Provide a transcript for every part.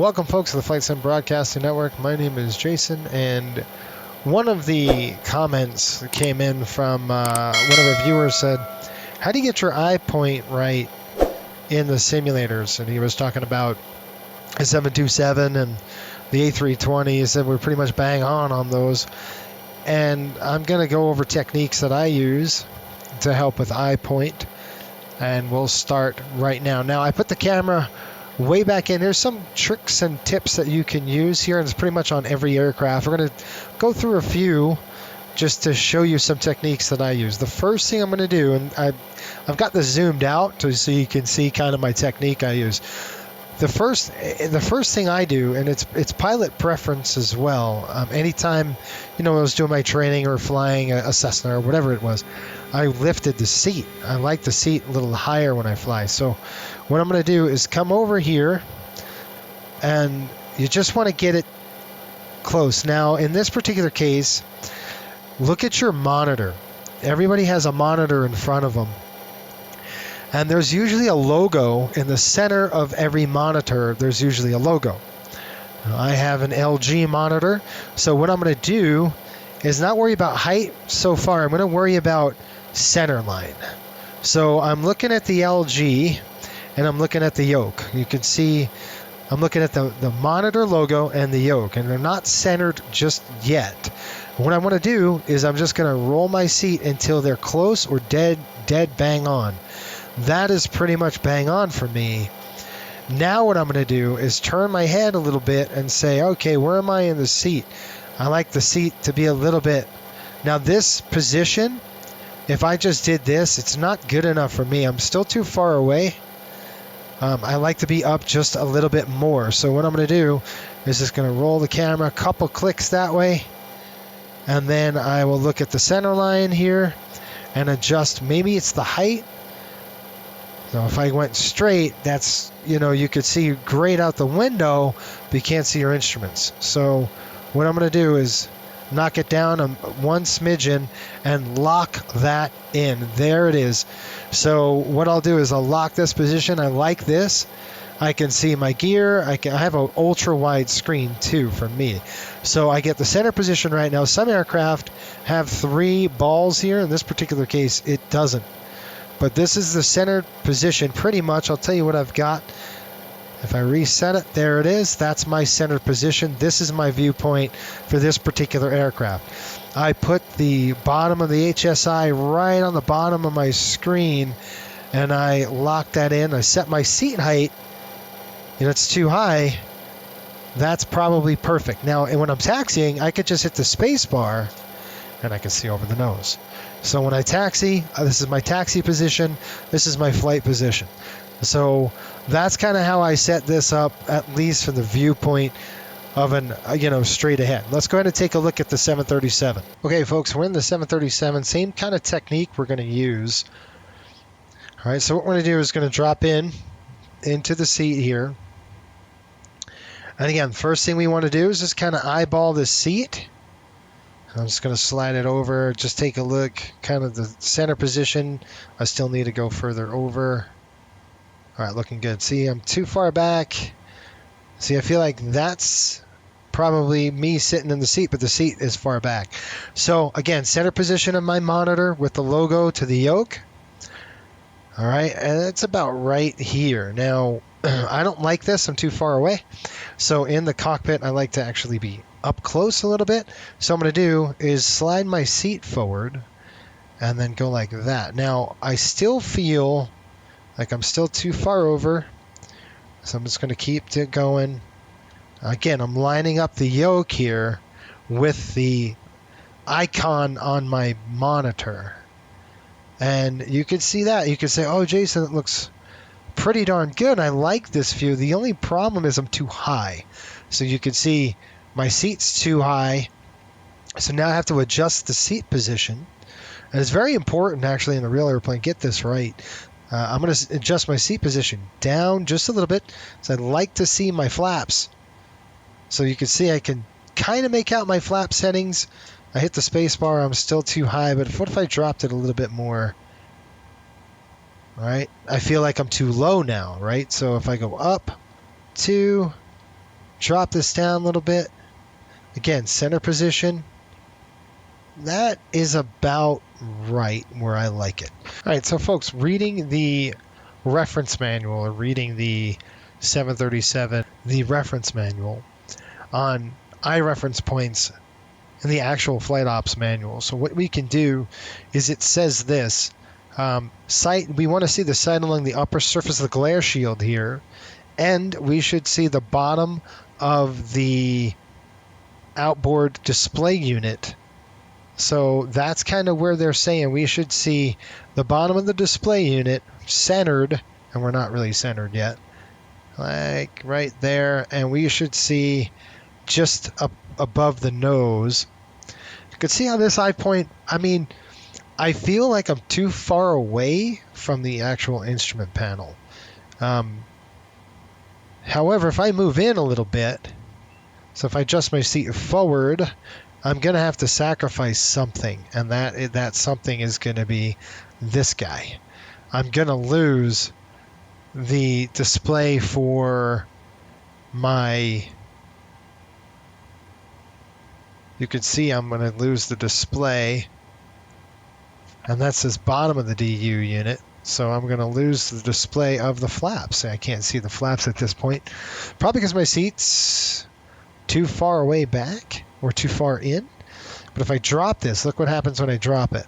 Welcome, folks, to the Flight Sim Broadcasting Network. My name is Jason, and one of the comments that came in from one of our viewers said, how do you get your Eyepoint right in the simulators? And he was talking about the 727 and the A320. He said we're pretty much bang on those. And I'm going to go over techniques that I use to help with Eyepoint, and we'll start right now. Now, I put the camera way back in. There's some tricks and tips that you can use here, and it's pretty much on every aircraft. We're going to go through a few just to show you some techniques that I use. The first thing I'm going to do, and I've got this zoomed out so you can see kind of my technique I use. The first thing I do, and it's pilot preference as well. Anytime, when I was doing my training or flying a Cessna or whatever it was, I lifted the seat. I like the seat a little higher when I fly. So what I'm going to do is come over here, and you just want to get it close. Now, in this particular case, look at your monitor. Everybody has a monitor in front of them. And there's usually a logo in the center of every monitor. There's usually a logo. I have an LG monitor. So what I'm going to do is not worry about height so far. I'm going to worry about center line. So I'm looking at the LG, and I'm looking at the yoke. You can see I'm looking at the monitor logo and the yoke, and they're not centered just yet. What I want to do is I'm just going to roll my seat until they're close or dead bang on. That is pretty much bang on for me. Now what I'm going to do is turn my head a little bit and say, okay, where am I in the seat? I like the seat to be a little bit. Now this position, if I just did this, it's not good enough for me. I'm still too far away. I like to be up just a little bit more. So what I'm going to do is just going to roll the camera a couple clicks that way. And then I will look at the center line here and adjust. Maybe it's the height. So if I went straight, that's, you could see great out the window, but you can't see your instruments. So what I'm going to do is knock it down one smidgen and lock that in. There it is. So what I'll do is I'll lock this position. I like this. I can see my gear. I have an ultra wide screen too for me. So I get the center position right now. Some aircraft have 3 balls here. In this particular case, it doesn't. But this is the center position pretty much. I'll tell you what I've got. If I reset it, there it is. That's my center position. This is my viewpoint for this particular aircraft. I put the bottom of the HSI right on the bottom of my screen, and I lock that in. I set my seat height. It's too high. That's probably perfect. Now, when I'm taxiing, I could just hit the space bar, and I can see over the nose. So when I taxi, this is my taxi position. This is my flight position. So that's kind of how I set this up, at least from the viewpoint of an, straight ahead. Let's go ahead and take a look at the 737. Okay, folks, we're in the 737. Same kind of technique we're going to use. All right, so what we're going to do is going to drop into the seat here. And again, first thing we want to do is just kind of eyeball the seat. I'm just going to slide it over, just take a look, kind of the center position. I still need to go further over. All right, looking good. See, I'm too far back. See, I feel like that's probably me sitting in the seat, but the seat is far back. So again, center position of my monitor with the logo to the yoke. All right, and it's about right here. Now, I don't like this. I'm too far away. So in the cockpit, I like to actually be up close a little bit. So I'm going to do is slide my seat forward and then go like that. Now, I still feel like I'm still too far over. So I'm just going to keep it going. Again, I'm lining up the yoke here with the icon on my monitor. And you can see that. You can say, oh, Jason, it looks pretty darn good. I like this view. The only problem is I'm too high. So you can see my seat's too high. So now I have to adjust the seat position. And it's very important, actually, in the real airplane. Get this right. I'm going to adjust my seat position down just a little bit. So I'd like to see my flaps. So you can see I can kind of make out my flap settings. I hit the space bar. I'm still too high. But what if I dropped it a little bit more? All right. I feel like I'm too low now, right? So if I go up, 2, Drop this down a little bit. Again, center position. That is about right where I like it. All right, so folks, reading the reference manual or reading the 737, the reference manual on eye reference points in the actual flight ops manual. So what we can do is it says this, sight, we want to see the sight along the upper surface of the glare shield here, and we should see the bottom of the outboard display unit. So that's kind of where they're saying we should see the bottom of the display unit centered, and we're not really centered yet, like right there, and we should see just up above the nose. You can see how this Eyepoint, I mean, I feel like I'm too far away from the actual instrument panel. However, if I move in a little bit, so if I adjust my seat forward, I'm going to have to sacrifice something, and that something is going to be this guy. I'm going to lose the display for my... You can see I'm going to lose the display, and that's this bottom of the DU unit. So I'm going to lose the display of the flaps. I can't see the flaps at this point, probably because my seat's too far away back or too far in. But if I drop this, look what happens when I drop it.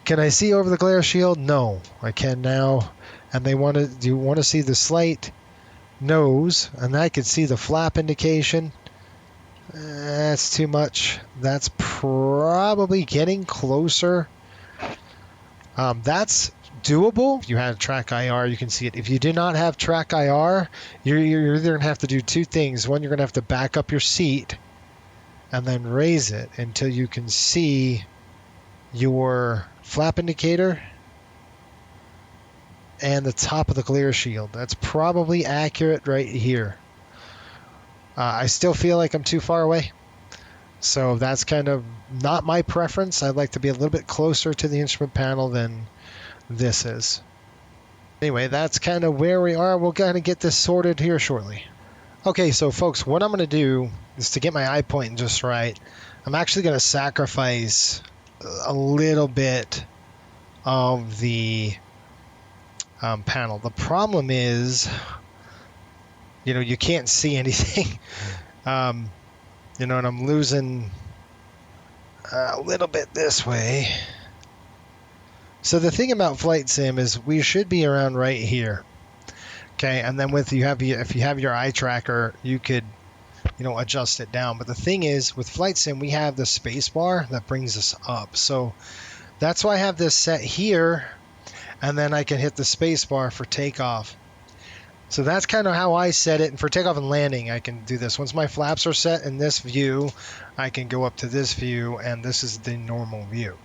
Can I see over the glare shield? No, I can now. And they want to, do you want to see the slight nose? And I can see the flap indication. That's too much. That's probably getting closer. That's doable. If you had track IR, you can see it. If you do not have track IR, you're either going to have to do two things. One, you're going to have to back up your seat and then raise it until you can see your flap indicator and the top of the glare shield. That's probably accurate right here. I still feel like I'm too far away, so that's kind of not my preference. I'd like to be a little bit closer to the instrument panel than this is. Anyway, that's kind of where we are. We'll kind of get this sorted here shortly. Okay, so folks, what I'm going to do is, to get my Eyepoint just right, I'm actually going to sacrifice a little bit of the panel. The problem is, you know, you can't see anything. You know, and I'm losing a little bit this way. So the thing about Flight Sim is we should be around right here. Okay, and then if you have your eye tracker, you could, you know, adjust it down. But the thing is, with Flight Sim, we have the space bar that brings us up. So that's why I have this set here, and then I can hit the space bar for takeoff. So that's kind of how I set it. And for takeoff and landing, I can do this. Once my flaps are set in this view, I can go up to this view, and this is the normal view.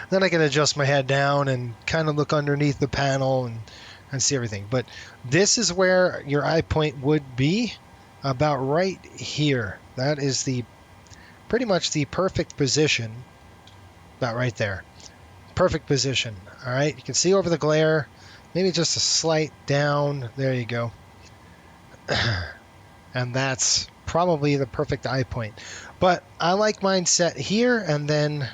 Then I can adjust my head down and kind of look underneath the panel and see everything. But this is where your Eyepoint would be, about right here. That is pretty much the perfect position, about right there. Perfect position. All right, you can see over the glare. Maybe just a slight down. There you go. And that's probably the perfect Eyepoint. But I like mine set here, and then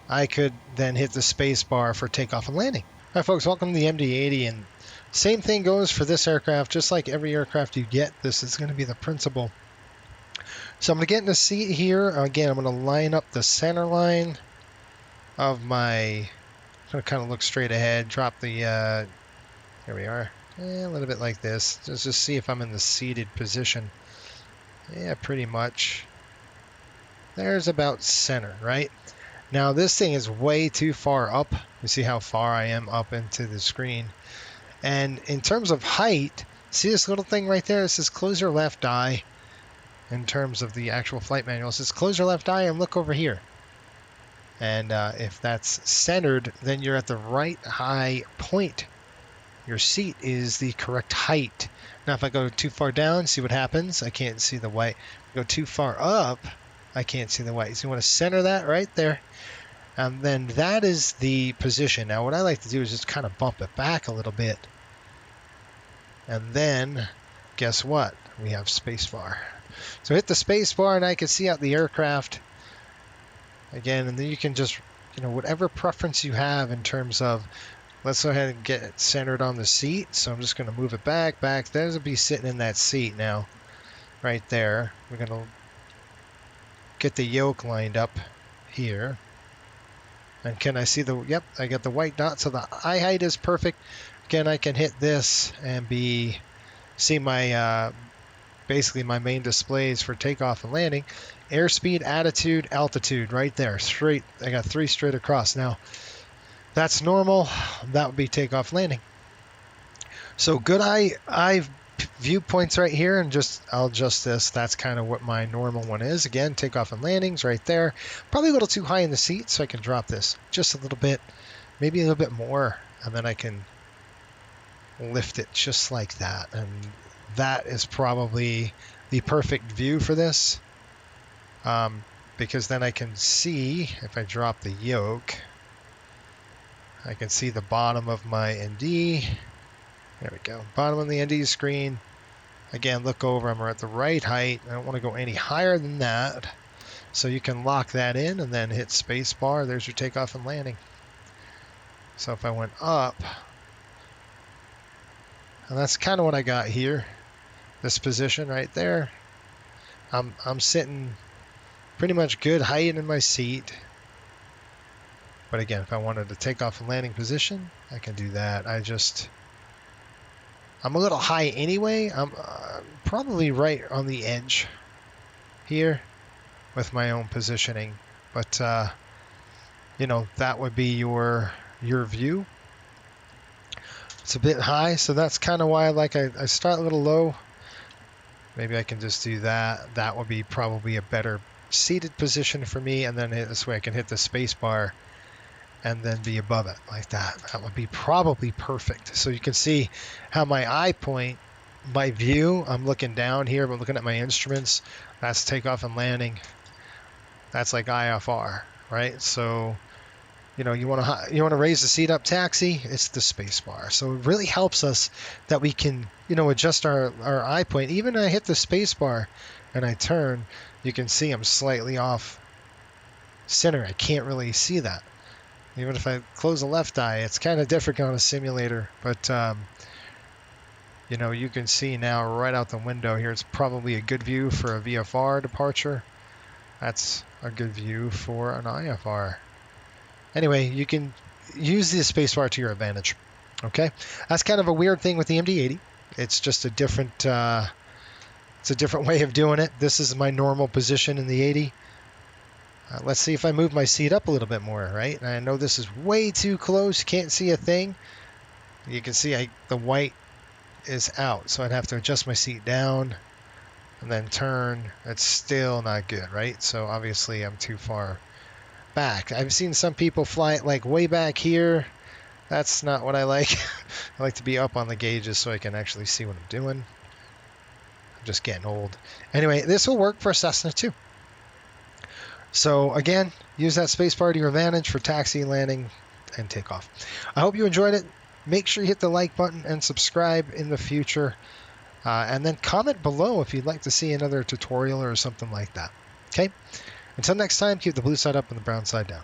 I could then hit the space bar for takeoff and landing. All right, folks, welcome to the MD-80, and same thing goes for this aircraft. Just like every aircraft you get, this is going to be the principle. So I'm going to get in the seat here. Again, I'm going to line up the center line of my... I'm going to kind of look straight ahead, drop the... here we are. A little bit like this. Just see if I'm in the seated position. Yeah, pretty much. There's about center, right? Now this thing is way too far up. You see how far I am up into the screen. And in terms of height, see this little thing right there? It says close your left eye. In terms of the actual flight manual, it says close your left eye and look over here. And if that's centered, then you're at the right high point. Your seat is the correct height. Now if I go too far down, see what happens? I can't see the white. If I go too far up, I can't see the white. So you want to center that right there. And then that is the position. Now what I like to do is just kind of bump it back a little bit. And then, guess what? We have spacebar. So hit the spacebar and I can see out the aircraft again, and then you can just, whatever preference you have in terms of, let's go ahead and get it centered on the seat. So I'm just going to move it back. That'll be sitting in that seat now, right there. We're going to get the yoke lined up here. And can I see yep, I got the white dot. So the eye height is perfect. Again, I can hit this and see my, basically my main displays for takeoff and landing. Airspeed, attitude, altitude, right there, straight. I got 3 straight across. Now, that's normal. That would be takeoff, landing. So good eye viewpoints right here, and I'll adjust this. That's kind of what my normal one is. Again, takeoff and landings right there. Probably a little too high in the seat, so I can drop this just a little bit, maybe a little bit more, and then I can lift it just like that. And that is probably the perfect view for this, because then I can see, if I drop the yoke, I can see the bottom of my ND. There we go. Bottom of the ND screen. Again, look over. I'm at the right height. I don't want to go any higher than that. So you can lock that in and then hit space bar. There's your takeoff and landing. So if I went up, and that's kind of what I got here. This position right there. I'm sitting pretty much good height in my seat. But again, if I wanted to take off and landing position, I can do that. I'm a little high anyway. I'm probably right on the edge here with my own positioning. But, that would be your view. It's a bit high, so that's kind of why I start a little low. Maybe I can just do that. That would be probably a better seated position for me, and then this way I can hit the space bar and then be above it like that. That would be probably perfect. So you can see how my Eyepoint, my view, I'm looking down here, but looking at my instruments, that's takeoff and landing. That's like IFR, right? So, you want to raise the seat up taxi, it's the space bar. So it really helps us that we can, adjust our Eyepoint. Even when I hit the space bar and I turn, you can see I'm slightly off center. I can't really see that. Even if I close the left eye, it's kind of different on a simulator. But, you can see now right out the window here, it's probably a good view for a VFR departure. That's a good view for an IFR. Anyway, you can use the spacebar to your advantage. Okay, that's kind of a weird thing with the MD-80. It's just a different way of doing it. This is my normal position in the 80. Let's see if I move my seat up a little bit more, right? And I know this is way too close. Can't see a thing. You can see the white is out, so I'd have to adjust my seat down and then turn. It's still not good, right? So obviously I'm too far back. I've seen some people fly it way back here. That's not what I like. I like to be up on the gauges so I can actually see what I'm doing. I'm just getting old. Anyway, this will work for Cessna too. So again, use that spacebar to your advantage for taxi, landing, and takeoff. I hope you enjoyed it. Make sure you hit the like button and subscribe in the future. And then comment below if you'd like to see another tutorial or something like that. Okay? Until next time, keep the blue side up and the brown side down.